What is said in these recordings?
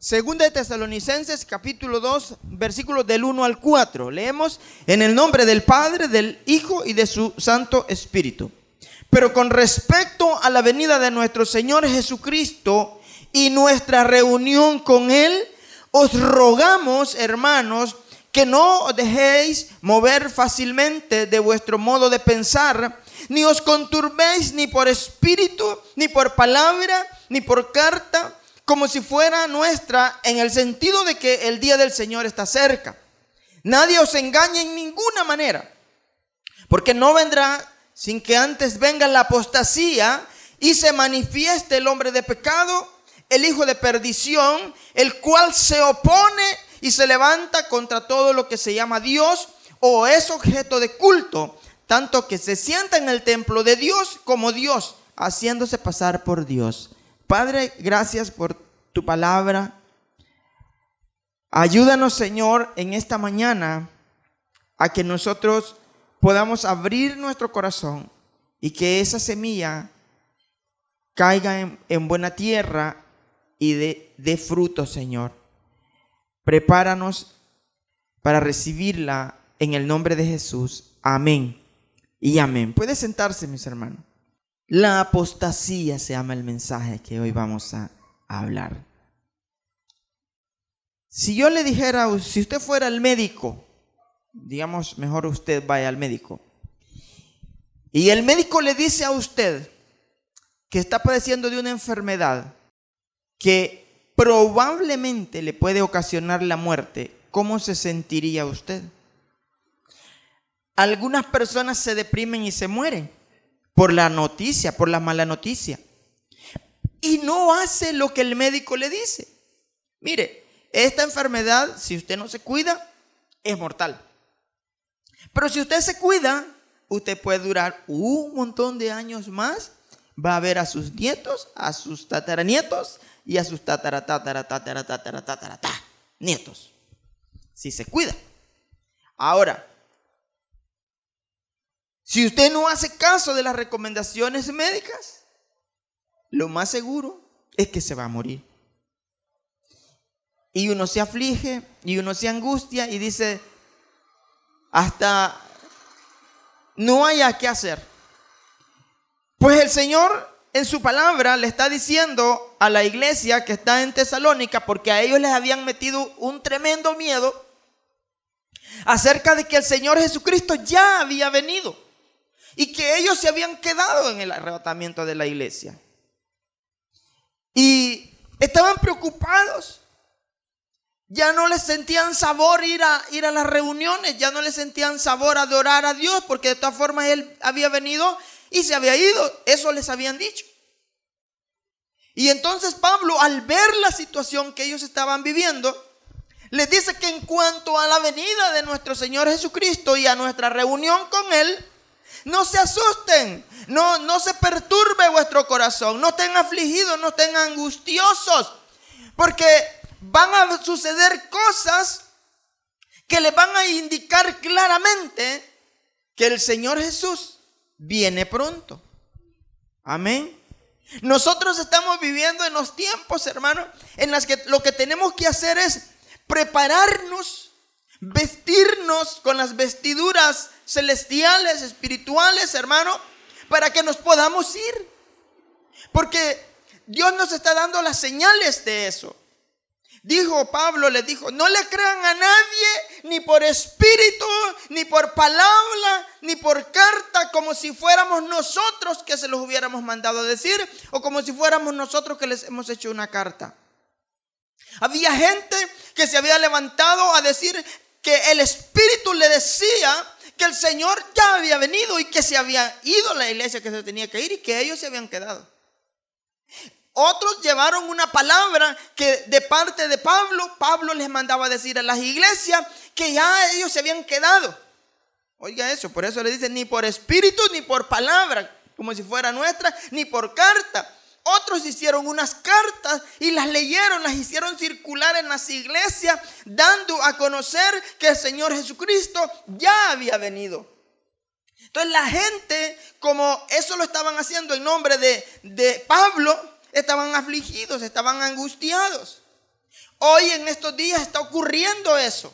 Segunda de Tesalonicenses capítulo 2, versículos del 1 al 4. Leemos: en el nombre del Padre, del Hijo y de su Santo Espíritu. Pero con respecto a la venida de nuestro Señor Jesucristo y nuestra reunión con Él, os rogamos, hermanos, que no os dejéis mover fácilmente de vuestro modo de pensar, ni os conturbéis ni por espíritu, ni por palabra, ni por carta, como si fuera nuestra, en el sentido de que el día del Señor está cerca. Nadie os engañe en ninguna manera, porque no vendrá sin que antes venga la apostasía y se manifieste el hombre de pecado, el hijo de perdición, el cual se opone y se levanta contra todo lo que se llama Dios o es objeto de culto, tanto que se sienta en el templo de Dios como Dios, haciéndose pasar por Dios. Padre, gracias por tu palabra. Ayúdanos, Señor, en esta mañana a que nosotros podamos abrir nuestro corazón y que esa semilla caiga en buena tierra y dé fruto, Señor. Prepáranos para recibirla en el nombre de Jesús. Amén y amén. Puede sentarse, mis hermanos. La apostasía se llama el mensaje que hoy vamos a hablar. Si yo le dijera, si usted fuera el médico, digamos, mejor usted vaya al médico, y el médico le dice a usted que está padeciendo de una enfermedad que probablemente le puede ocasionar la muerte, ¿cómo se sentiría usted? Algunas personas se deprimen y se mueren por la noticia, por la mala noticia, y no hace lo que el médico le dice. Mire, esta enfermedad, si usted no se cuida, es mortal. Pero si usted se cuida, usted puede durar un montón de años más. Va a ver a sus nietos, a sus tataranietos y a sus nietos, si se cuida. Ahora, si usted no hace caso de las recomendaciones médicas, lo más seguro es que se va a morir. Y uno se aflige y uno se angustia y dice, hasta no haya qué hacer. Pues el Señor en su palabra le está diciendo a la iglesia que está en Tesalónica, porque a ellos les habían metido un tremendo miedo acerca de que el Señor Jesucristo ya había venido y que ellos se habían quedado en el arrebatamiento de la iglesia. Y estaban preocupados. Ya no les sentían sabor ir a las reuniones, ya no les sentían sabor adorar a Dios, porque de todas formas Él había venido y se había ido. Eso les habían dicho. Y entonces Pablo, al ver la situación que ellos estaban viviendo, les dice que en cuanto a la venida de nuestro Señor Jesucristo y a nuestra reunión con Él, no se asusten, no se perturbe vuestro corazón, no estén afligidos, no estén angustiosos, porque van a suceder cosas que les van a indicar claramente que el Señor Jesús viene pronto. Amén. Nosotros estamos viviendo en los tiempos, hermanos, en las que lo que tenemos que hacer es prepararnos, vestirnos con las vestiduras celestiales, espirituales, hermano, para que nos podamos ir. Porque Dios nos está dando las señales de eso. Dijo Pablo, les dijo, no le crean a nadie, ni por espíritu, ni por palabra, ni por carta, como si fuéramos nosotros que se los hubiéramos mandado a decir, o como si fuéramos nosotros que les hemos hecho una carta. Había gente que se había levantado a decir que el Espíritu le decía que el Señor ya había venido y que se había ido a la iglesia que se tenía que ir y que ellos se habían quedado. Otros llevaron una palabra que de parte de Pablo les mandaba a decir a las iglesias que ya ellos se habían quedado. Oiga eso, por eso le dicen ni por espíritu ni por palabra, como si fuera nuestra, ni por carta. Otros hicieron unas cartas y las leyeron, las hicieron circular en las iglesias, dando a conocer que el Señor Jesucristo ya había venido. Entonces la gente, como eso lo estaban haciendo en nombre de Pablo, estaban afligidos, estaban angustiados. Hoy en estos días está ocurriendo eso.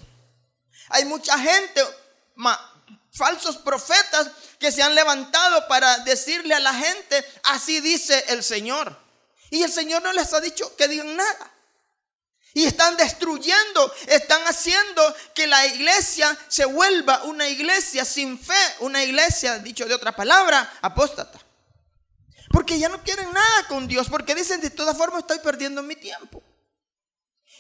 Hay mucha gente, falsos profetas, que se han levantado para decirle a la gente: así dice el Señor. Y el Señor no les ha dicho que digan nada. Y están destruyendo, están haciendo que la iglesia se vuelva una iglesia sin fe, una iglesia, dicho de otra palabra, apóstata. Porque ya no quieren nada con Dios, porque dicen: de todas formas estoy perdiendo mi tiempo.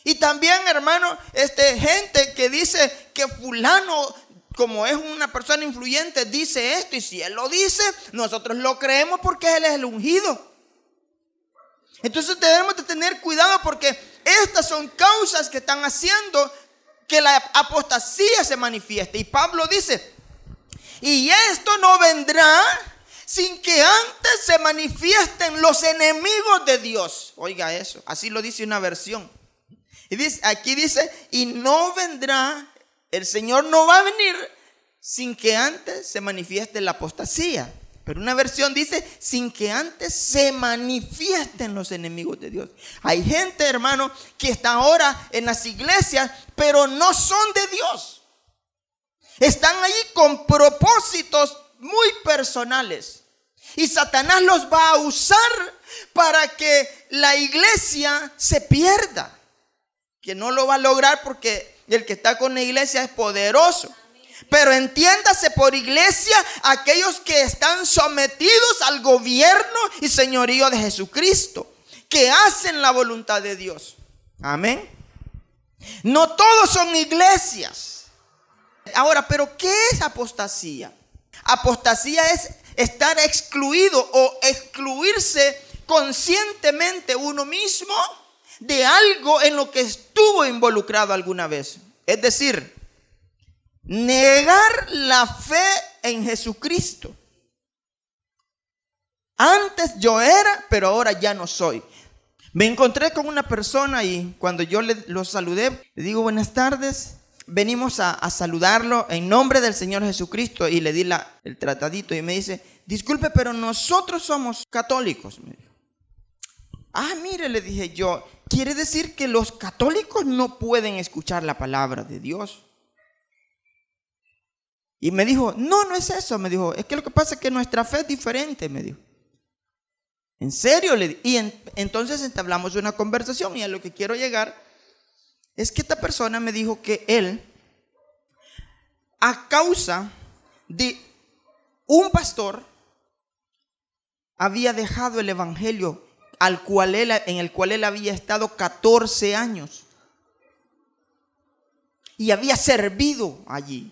Y también, hermano, gente que dice que fulano, como es una persona influyente, dice esto, y si él lo dice, nosotros lo creemos porque él es el ungido. Entonces debemos de tener cuidado, porque estas son causas que están haciendo que la apostasía se manifieste. Y Pablo dice: y esto no vendrá sin que antes se manifiesten los enemigos de Dios. Oiga eso, así lo dice una versión. Y dice, aquí dice: y no vendrá, el Señor no va a venir sin que antes se manifieste la apostasía. Pero una versión dice: sin que antes se manifiesten los enemigos de Dios. Hay gente, hermano, que está ahora en las iglesias, pero no son de Dios. Están allí con propósitos muy personales. Y Satanás los va a usar para que la iglesia se pierda. Que no lo va a lograr, porque el que está con la iglesia es poderoso. Pero entiéndase por iglesia aquellos que están sometidos al gobierno y señorío de Jesucristo, que hacen la voluntad de Dios. Amén. No todos son iglesias. Ahora, ¿pero qué es apostasía? Apostasía es estar excluido o excluirse conscientemente uno mismo de algo en lo que estuvo involucrado alguna vez. Es decir, negar la fe en Jesucristo. Antes yo era, pero ahora ya no soy. Me encontré con una persona y cuando yo lo saludé, le digo: buenas tardes, venimos a saludarlo en nombre del Señor Jesucristo. Y le di el tratadito y me dice: disculpe, pero nosotros somos católicos. Me dijo. Ah, mire, le dije yo, quiere decir que los católicos no pueden escuchar la palabra de Dios. Y me dijo: no es eso. Me dijo: es que lo que pasa es que nuestra fe es diferente. Me dijo: ¿en serio? Y entonces entablamos una conversación, y a lo que quiero llegar es que esta persona me dijo que él, a causa de un pastor, había dejado el evangelio en el cual él había estado 14 años y había servido allí.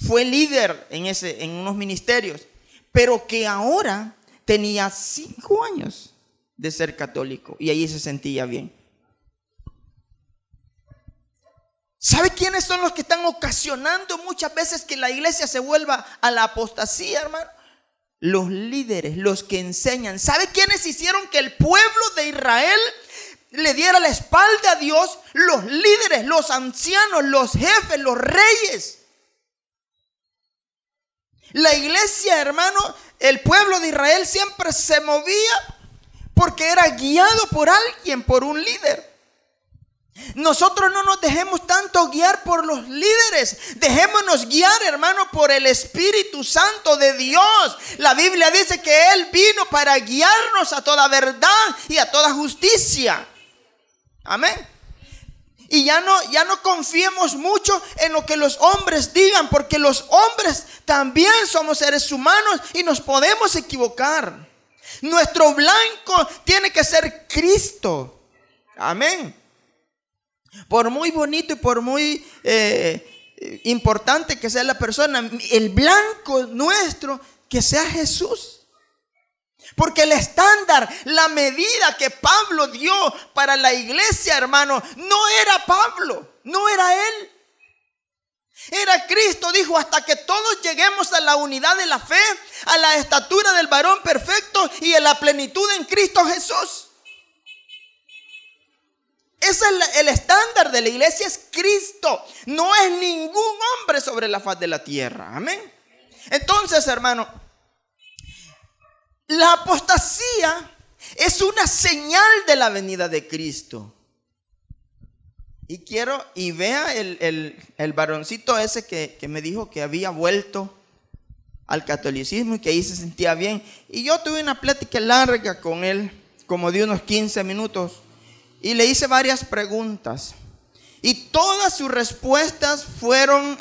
Fue líder en unos ministerios, pero que ahora tenía 5 años de ser católico y allí se sentía bien. ¿Sabe quiénes son los que están ocasionando muchas veces que la iglesia se vuelva a la apostasía, hermano? Los líderes, los que enseñan. ¿Sabe quiénes hicieron que el pueblo de Israel le diera la espalda a Dios? Los líderes, los ancianos, los jefes, los reyes. La iglesia, hermano, el pueblo de Israel siempre se movía porque era guiado por alguien, por un líder. Nosotros no nos dejemos tanto guiar por los líderes. Dejémonos guiar, hermano, por el Espíritu Santo de Dios. La Biblia dice que Él vino para guiarnos a toda verdad y a toda justicia. Amén. Y ya no confiemos mucho en lo que los hombres digan, porque los hombres también somos seres humanos y nos podemos equivocar. Nuestro blanco tiene que ser Cristo. Amén. Por muy bonito y por muy importante que sea la persona, el blanco nuestro que sea Jesús. Porque el estándar, la medida que Pablo dio para la iglesia, hermano, no era Pablo, no era él. Era Cristo. Dijo: hasta que todos lleguemos a la unidad de la fe, a la estatura del varón perfecto y a la plenitud en Cristo Jesús. Ese es el estándar de la iglesia, es Cristo. No es ningún hombre sobre la faz de la tierra. Amén. Entonces, hermano, la apostasía es una señal de la venida de Cristo. Y vea el varoncito ese que me dijo que había vuelto al catolicismo y que ahí se sentía bien. Y yo tuve una plática larga con él, como de unos 15 minutos, y le hice varias preguntas. Y todas sus respuestas fueron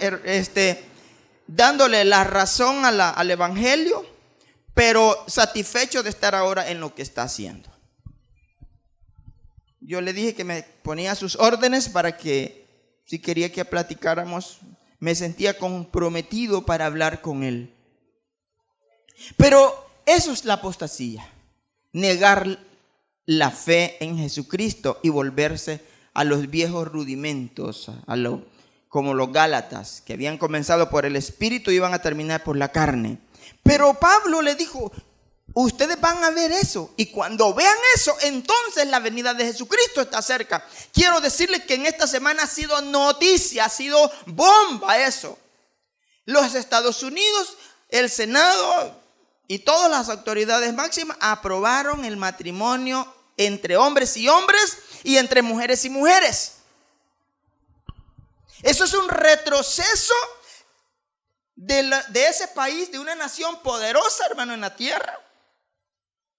dándole la razón al evangelio, pero satisfecho de estar ahora en lo que está haciendo. Yo le dije que me ponía sus órdenes para que, si quería que platicáramos, me sentía comprometido para hablar con él. Pero eso es la apostasía, negar la fe en Jesucristo y volverse a los viejos rudimentos, como los Gálatas, que habían comenzado por el Espíritu y iban a terminar por la carne. Pero Pablo le dijo, ustedes van a ver eso, y cuando vean eso, entonces la venida de Jesucristo está cerca. Quiero decirles que en esta semana ha sido noticia, ha sido bomba eso. Los Estados Unidos, el Senado y todas las autoridades máximas aprobaron el matrimonio entre hombres y hombres y entre mujeres y mujeres. Eso es un retroceso de ese país, de una nación poderosa, hermano, en la tierra.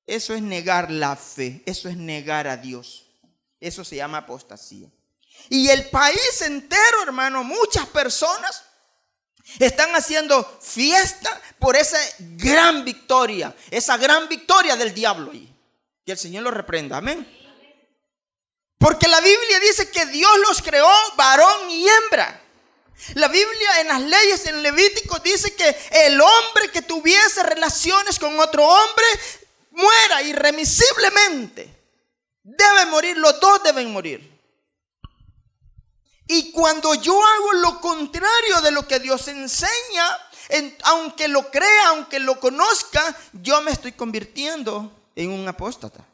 Eso es negar la fe, eso es negar a Dios. Eso se llama apostasía. Y el país entero, hermano, muchas personas están haciendo fiesta por esa gran victoria del diablo ahí. Que el Señor lo reprenda, amén. Porque la Biblia dice que Dios los creó varón y hembra. La Biblia en las leyes, en Levítico, dice que el hombre que tuviese relaciones con otro hombre muera irremisiblemente. Debe morir, los dos deben morir. Y cuando yo hago lo contrario de lo que Dios enseña, aunque lo crea, aunque lo conozca, yo me estoy convirtiendo en un apóstata.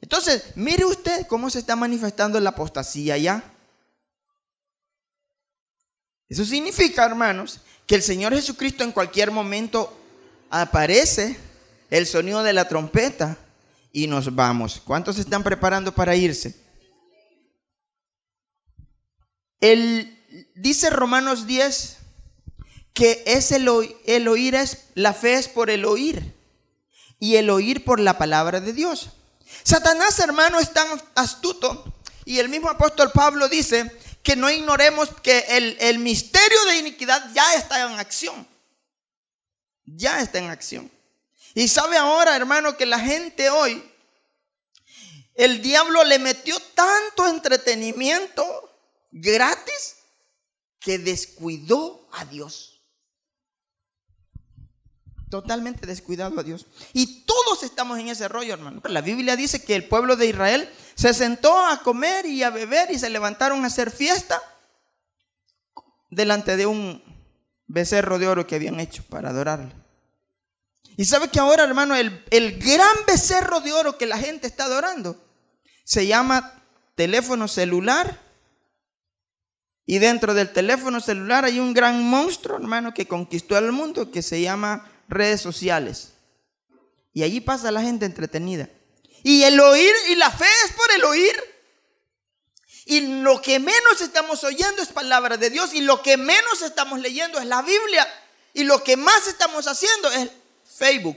Entonces, mire usted cómo se está manifestando la apostasía ya. Eso significa, hermanos, que el Señor Jesucristo en cualquier momento aparece, el sonido de la trompeta y nos vamos. ¿Cuántos se están preparando para irse? Dice Romanos 10 que es el oír la fe es por el oír y el oír por la palabra de Dios. Satanás, hermano, es tan astuto, y el mismo apóstol Pablo dice que no ignoremos que el misterio de iniquidad ya está en acción. Ya está en acción. Y sabe ahora, hermano, que la gente hoy, el diablo le metió tanto entretenimiento gratis que descuidó a Dios. Totalmente descuidado a Dios. Y todos estamos en ese rollo, hermano. La Biblia dice que el pueblo de Israel se sentó a comer y a beber y se levantaron a hacer fiesta delante de un becerro de oro que habían hecho para adorarle. Y sabe que ahora, hermano, el gran becerro de oro que la gente está adorando se llama teléfono celular. Y dentro del teléfono celular hay un gran monstruo, hermano, que conquistó al mundo, que se llama redes sociales. Y allí pasa la gente entretenida. Y el oír y la fe es por el oír. Y lo que menos estamos oyendo es palabra de Dios. Y lo que menos estamos leyendo es la Biblia. Y lo que más estamos haciendo es Facebook.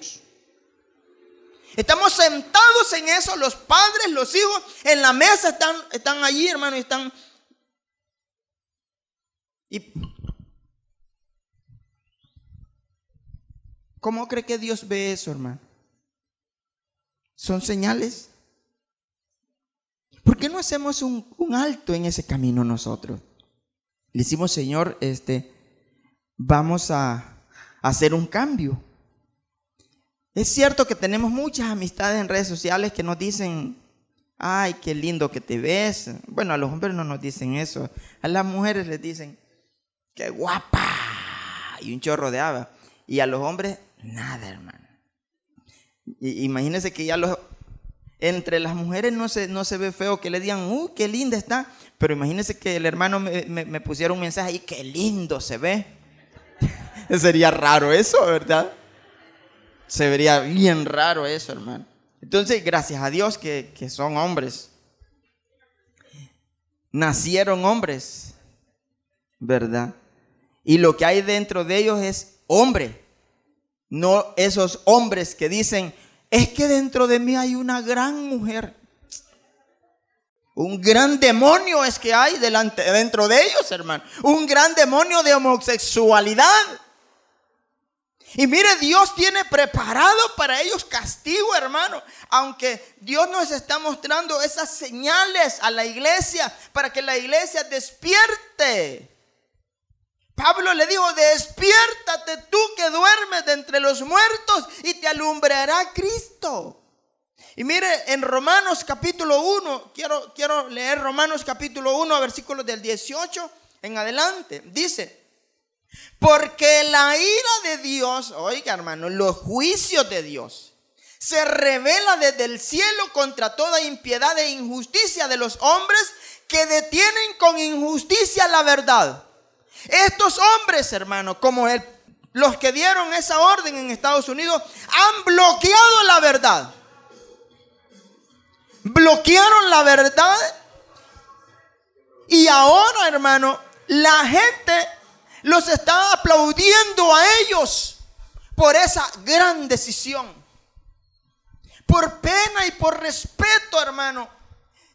Estamos sentados en eso, los padres, los hijos, en la mesa están allí, hermano, y están... ¿Y cómo cree que Dios ve eso, hermano? ¿Son señales? ¿Por qué no hacemos un alto en ese camino nosotros? Le decimos, Señor, vamos a hacer un cambio. Es cierto que tenemos muchas amistades en redes sociales que nos dicen, ay, qué lindo que te ves. Bueno, a los hombres no nos dicen eso. A las mujeres les dicen, qué guapa, y un chorro de haba. Y a los hombres, nada, hermano. Imagínense que ya entre las mujeres no se ve feo que le digan, qué linda está. Pero imagínense que el hermano me pusiera un mensaje ahí, qué lindo se ve. Sería raro eso, ¿verdad? Se vería bien raro eso, hermano. Entonces, gracias a Dios que son hombres. nacieron hombres, ¿verdad? Y lo que hay dentro de ellos es hombre. No esos hombres que dicen, es que dentro de mí hay una gran mujer. Un gran demonio es que hay dentro de ellos, hermano. Un gran demonio de homosexualidad. Y mire, Dios tiene preparado para ellos castigo, hermano. Aunque Dios nos está mostrando esas señales a la iglesia para que la iglesia despierte. Pablo le dijo, despiértate tú que duermes de entre los muertos y te alumbrará Cristo. Y mire, en Romanos capítulo 1, quiero leer Romanos capítulo 1, versículos del 18 en adelante. Dice, porque la ira de Dios, oiga hermano, los juicios de Dios, se revela desde el cielo contra toda impiedad e injusticia de los hombres que detienen con injusticia la verdad. Estos hombres, hermano, como los que dieron esa orden en Estados Unidos, han bloqueado la verdad. Bloquearon la verdad. Y ahora, hermano, la gente los está aplaudiendo a ellos por esa gran decisión. Por pena y por respeto, hermano.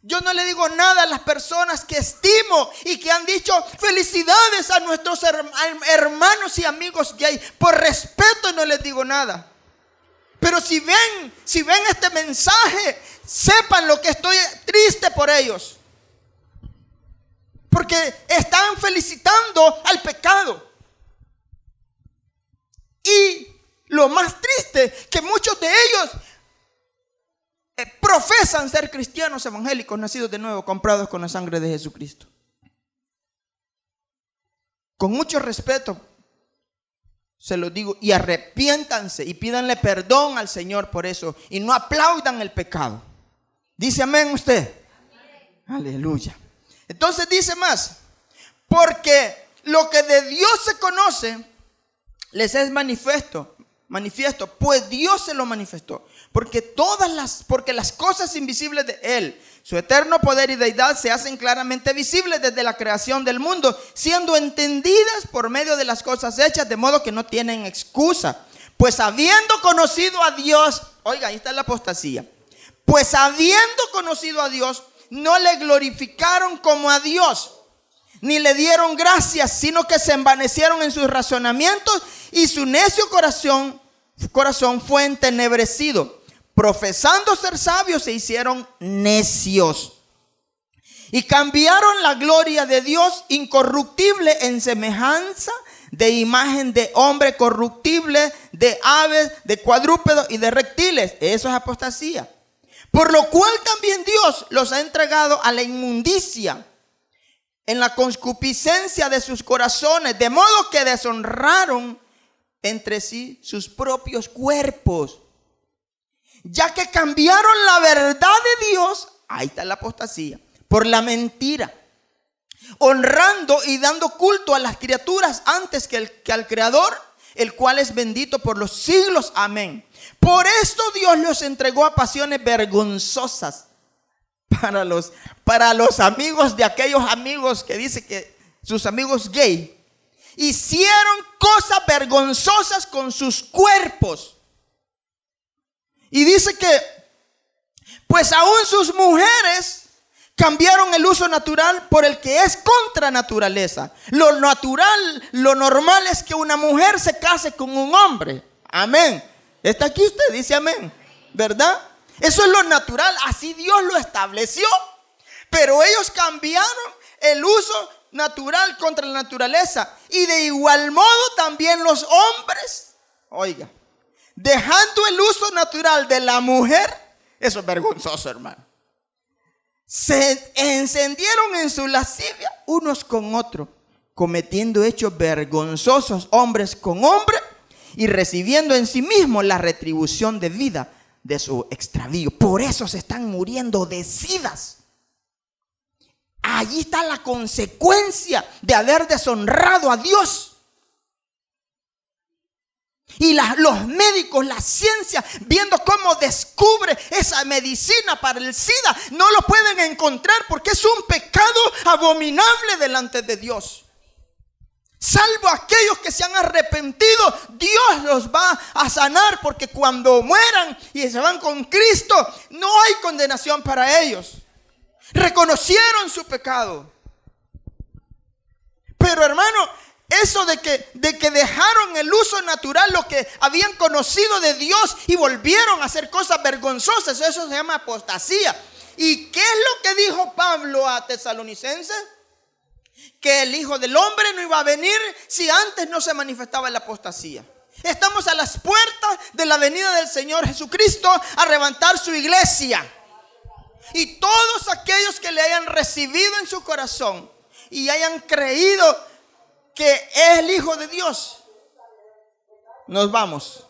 Yo no le digo nada a las personas que estimo y que han dicho felicidades a nuestros hermanos y amigos gay. Por respeto no les digo nada. Pero si ven este mensaje, sepan lo que estoy triste por ellos. Porque están felicitando al pecado. Y lo más triste, que muchos de ellos profesan ser cristianos evangélicos, nacidos de nuevo, comprados con la sangre de Jesucristo. Con mucho respeto se los digo, y arrepiéntanse y pídanle perdón al Señor por eso, y no aplaudan el pecado. ¿Dice amén usted? Amén. Aleluya. Entonces dice más, porque lo que de Dios se conoce les es manifiesto, pues Dios se lo manifestó. Porque las cosas invisibles de Él, su eterno poder y deidad, se hacen claramente visibles desde la creación del mundo, siendo entendidas por medio de las cosas hechas, de modo que no tienen excusa. Pues habiendo conocido a Dios, oiga, ahí está la apostasía. Pues habiendo conocido a Dios, no le glorificaron como a Dios, ni le dieron gracias, sino que se envanecieron en sus razonamientos y su necio corazón fue entenebrecido. Profesando ser sabios, se hicieron necios y cambiaron la gloria de Dios incorruptible en semejanza de imagen de hombre corruptible, de aves, de cuadrúpedos y de reptiles. Eso es apostasía. Por lo cual también Dios los ha entregado a la inmundicia en la concupiscencia de sus corazones, de modo que deshonraron entre sí sus propios cuerpos, ya que cambiaron la verdad de Dios, ahí está la apostasía, por la mentira, honrando y dando culto a las criaturas antes que al Creador, el cual es bendito por los siglos. Amén. Por esto Dios los entregó a pasiones vergonzosas. Para los amigos de aquellos amigos que dice que sus amigos gay hicieron cosas vergonzosas con sus cuerpos. Y dice que pues aún sus mujeres cambiaron el uso natural por el que es contra naturaleza. Lo normal es que una mujer se case con un hombre. Amén. Está aquí usted, dice amén, ¿verdad? Eso es lo natural, así Dios lo estableció. Pero ellos cambiaron el uso natural contra la naturaleza. Y de igual modo también los hombres, oiga, dejando el uso natural de la mujer. Eso es vergonzoso, hermano. Se encendieron en su lascivia unos con otros, cometiendo hechos vergonzosos hombres con hombres, y recibiendo en sí mismos la retribución de vida de su extravío. Por eso se están muriendo de sidas. Allí está la consecuencia de haber deshonrado a Dios. Y los médicos, la ciencia, viendo cómo descubre esa medicina para el SIDA, no lo pueden encontrar porque es un pecado abominable delante de Dios. Salvo aquellos que se han arrepentido, Dios los va a sanar, porque cuando mueran y se van con Cristo, no hay condenación para ellos. Reconocieron su pecado. Pero hermano, eso de que dejaron el uso natural, lo que habían conocido de Dios, y volvieron a hacer cosas vergonzosas, eso se llama apostasía. ¿Y qué es lo que dijo Pablo a Tesalonicenses? Que el Hijo del Hombre no iba a venir si antes no se manifestaba la apostasía. Estamos a las puertas de la venida del Señor Jesucristo a levantar su iglesia. Y todos aquellos que le hayan recibido en su corazón y hayan creído que es el Hijo de Dios, nos vamos.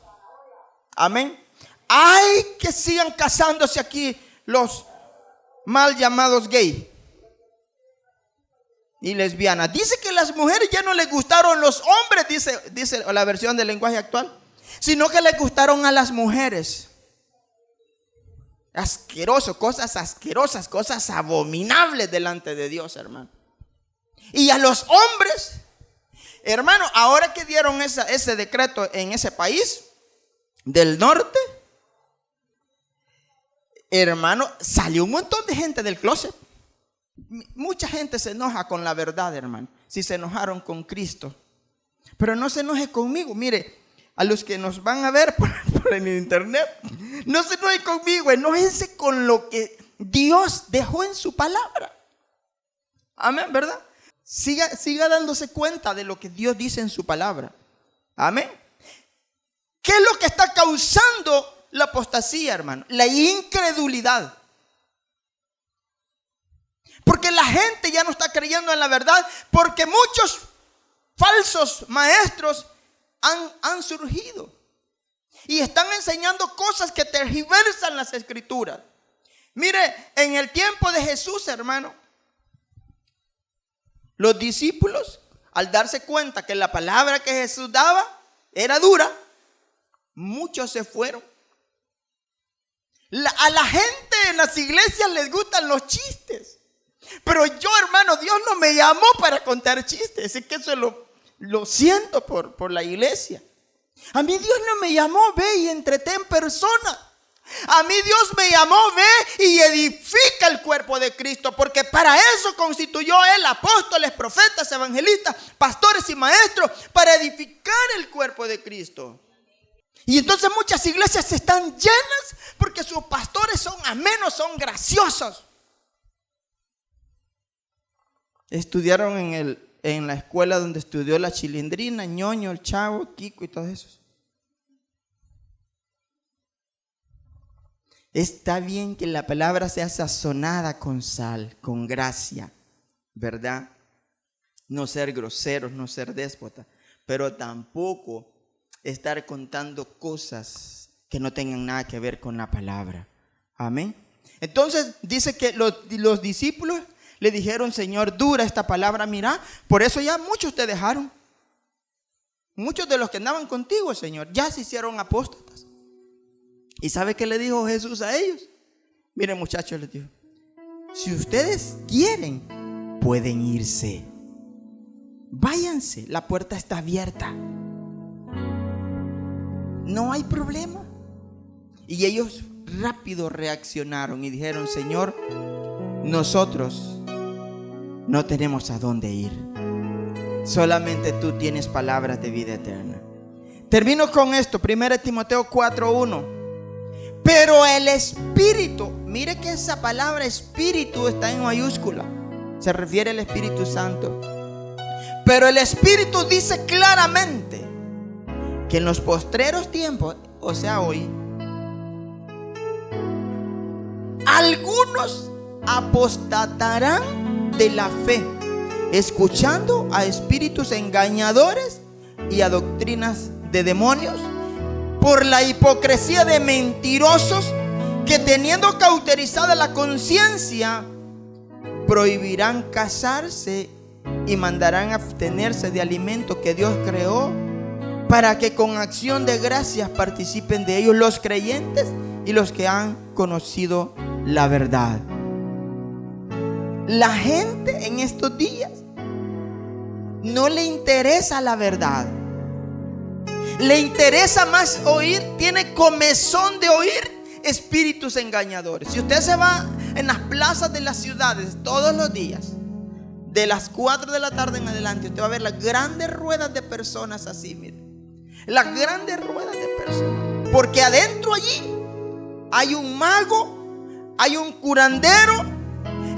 Amén. Hay que sigan casándose aquí los mal llamados gay y lesbianas. Dice que las mujeres ya no les gustaron los hombres, dice la versión del lenguaje actual, sino que les gustaron a las mujeres. Asqueroso, cosas asquerosas, cosas abominables delante de Dios, hermano. Y a los hombres, hermano, ahora que dieron ese decreto en ese país del norte, hermano, salió un montón de gente del closet. Mucha gente se enoja con la verdad, hermano. Si se enojaron con Cristo, pero no se enoje conmigo. Mire, a los que nos van a ver por el internet, no se enoje conmigo, enójense con lo que Dios dejó en su palabra. Amén, ¿verdad? Siga dándose cuenta de lo que Dios dice en su palabra. Amén. ¿Qué es lo que está causando la apostasía, hermano? La incredulidad. Porque la gente ya no está creyendo en la verdad, porque muchos falsos maestros han surgido y están enseñando cosas que tergiversan las escrituras. Mire, en el tiempo de Jesús, hermano, los discípulos, al darse cuenta que la palabra que Jesús daba era dura, muchos se fueron. A la gente en las iglesias les gustan los chistes, pero yo, hermano, Dios no me llamó para contar chistes. Es que eso lo siento por la iglesia. A mí Dios no me llamó, ve y entretén personas. A mí Dios me llamó, ve y edifica el cuerpo de Cristo, porque para eso constituyó Él apóstoles, profetas, evangelistas, pastores y maestros, para edificar el cuerpo de Cristo. Y entonces muchas iglesias están llenas porque sus pastores son amenos, son graciosos. Estudiaron en la escuela donde estudió la Chilindrina, Ñoño, el Chavo, Kiko y todos esos. Está bien que la palabra sea sazonada con sal, con gracia, ¿verdad? No ser groseros, no ser déspotas, pero tampoco estar contando cosas que no tengan nada que ver con la palabra. Amén. Entonces dice que los discípulos le dijeron: Señor, dura esta palabra, mira, por eso ya muchos te dejaron. Muchos de los que andaban contigo, Señor, ya se hicieron apóstatas. ¿Y sabe qué le dijo Jesús a ellos? Miren, muchachos, les dijo: si ustedes quieren, pueden irse. Váyanse, la puerta está abierta. No hay problema. Y ellos rápido reaccionaron y dijeron: Señor, nosotros no tenemos a dónde ir. Solamente tú tienes palabras de vida eterna. Termino con esto, 1 Timoteo 4:1. Pero el Espíritu, mire que esa palabra Espíritu está en mayúscula, se refiere al Espíritu Santo. Pero el Espíritu dice claramente que en los postreros tiempos, o sea hoy, algunos apostatarán de la fe, escuchando a espíritus engañadores y a doctrinas de demonios, por la hipocresía de mentirosos que, teniendo cauterizada la conciencia, prohibirán casarse y mandarán abstenerse de alimento que Dios creó para que con acción de gracias participen de ellos los creyentes y los que han conocido la verdad. La gente en estos días no le interesa la verdad. Le interesa más oír, tiene comezón de oír espíritus engañadores. Si usted se va en las plazas de las ciudades todos los días, de las 4 de la tarde en adelante, usted va a ver las grandes ruedas de personas así, mire. Las grandes ruedas de personas. Porque adentro allí hay un mago, hay un curandero,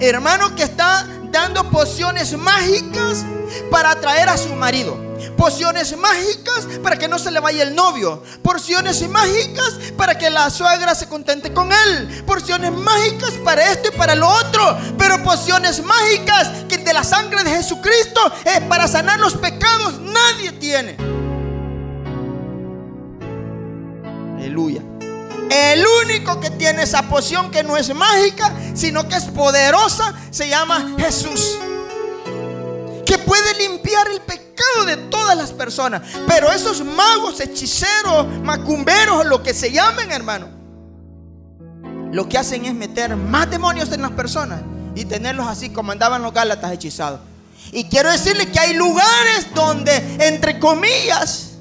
hermano, que está dando pociones mágicas para atraer a su marido. Pociones mágicas para que no se le vaya el novio. Porciones mágicas para que la suegra se contente con él. Porciones mágicas para esto y para lo otro. Pero pociones mágicas que de la sangre de Jesucristo para sanar los pecados nadie tiene. Aleluya. El único que tiene esa poción, que no es mágica, sino que es poderosa, se llama Jesús, que puede limpiar el pecado de todas las personas. Pero esos magos, hechiceros, macumberos, lo que se llamen, hermano, lo que hacen es meter más demonios en las personas y tenerlos así como andaban los Gálatas, hechizados. Y quiero decirle que hay lugares donde, entre comillas,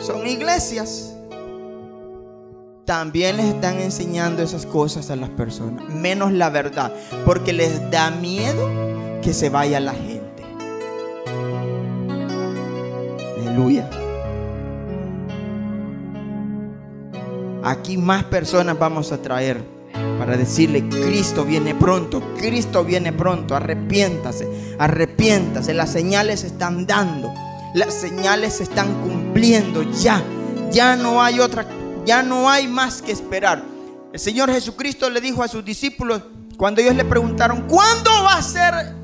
son iglesias, también les están enseñando esas cosas a las personas, menos la verdad, porque les da miedo que se vaya la gente. Aleluya. Aquí más personas vamos a traer para decirle: Cristo viene pronto, Cristo viene pronto, arrepiéntase, arrepiéntase. Las señales se están dando, las señales se están cumpliendo ya no hay otra. Ya no hay más que esperar. El Señor Jesucristo le dijo a sus discípulos, cuando ellos le preguntaron: ¿cuándo va a ser?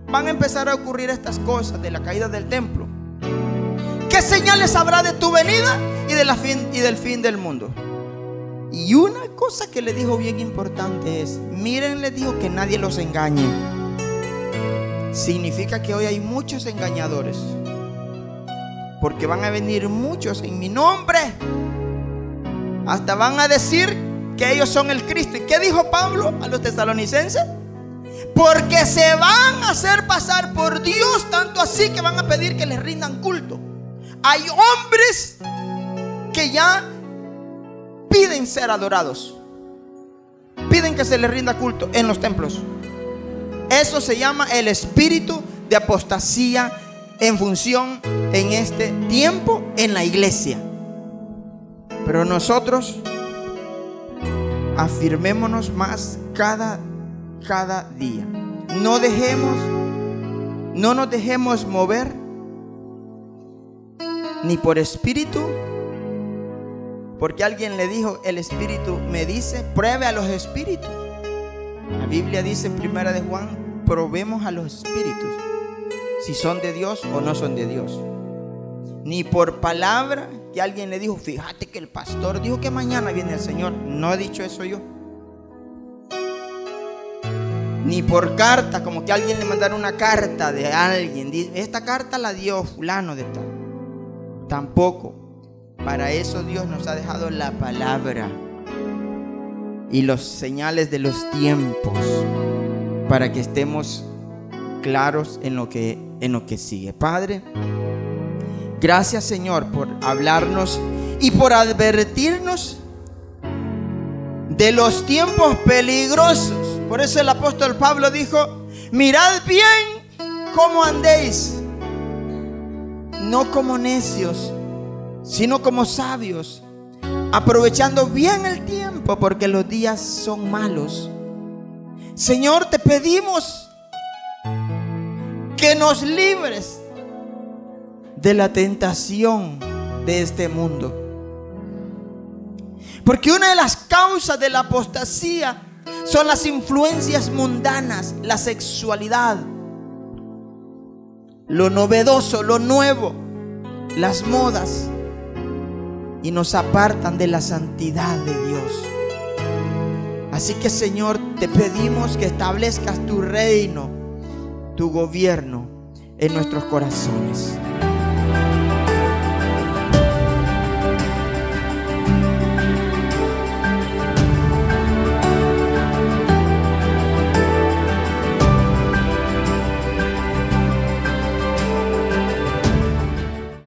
Van a empezar a ocurrir estas cosas de la caída del templo. ¿Qué señales habrá de tu venida y del fin del mundo? Y una cosa que le dijo bien importante es: miren, les dijo, que nadie los engañe. Significa que hoy hay muchos engañadores, porque van a venir muchos en mi nombre. Hasta van a decir que ellos son el Cristo. ¿Y qué dijo Pablo a los tesalonicenses? Porque se van a hacer pasar por Dios, tanto así que van a pedir que les rindan culto. Hay hombres que ya piden ser adorados, piden que se les rinda culto en los templos. Eso se llama el espíritu de apostasía en función en este tiempo en la iglesia. Pero nosotros afirmémonos más cada día. No nos dejemos mover ni por espíritu, porque alguien le dijo: el espíritu me dice, pruebe a los espíritus. La Biblia dice en 1 de Juan: probemos a los espíritus si son de Dios o no son de Dios. Ni por palabra que alguien le dijo: fíjate que el pastor dijo que mañana viene el Señor. No he dicho eso yo. Ni por carta, como que alguien le mandara una carta de alguien: esta carta la dio fulano de tal. Tampoco. Para eso Dios nos ha dejado la palabra y los señales de los tiempos, para que estemos claros en lo que sigue. Padre, gracias, Señor, por hablarnos y por advertirnos de los tiempos peligrosos. Por eso el apóstol Pablo dijo: mirad bien cómo andéis, no como necios, sino como sabios, aprovechando bien el tiempo, porque los días son malos. Señor, te pedimos que nos libres de la tentación de este mundo, porque una de las causas de la apostasía son las influencias mundanas, la sexualidad, lo novedoso, lo nuevo, las modas, y nos apartan de la santidad de Dios. Así que, Señor, te pedimos que establezcas tu reino, tu gobierno en nuestros corazones.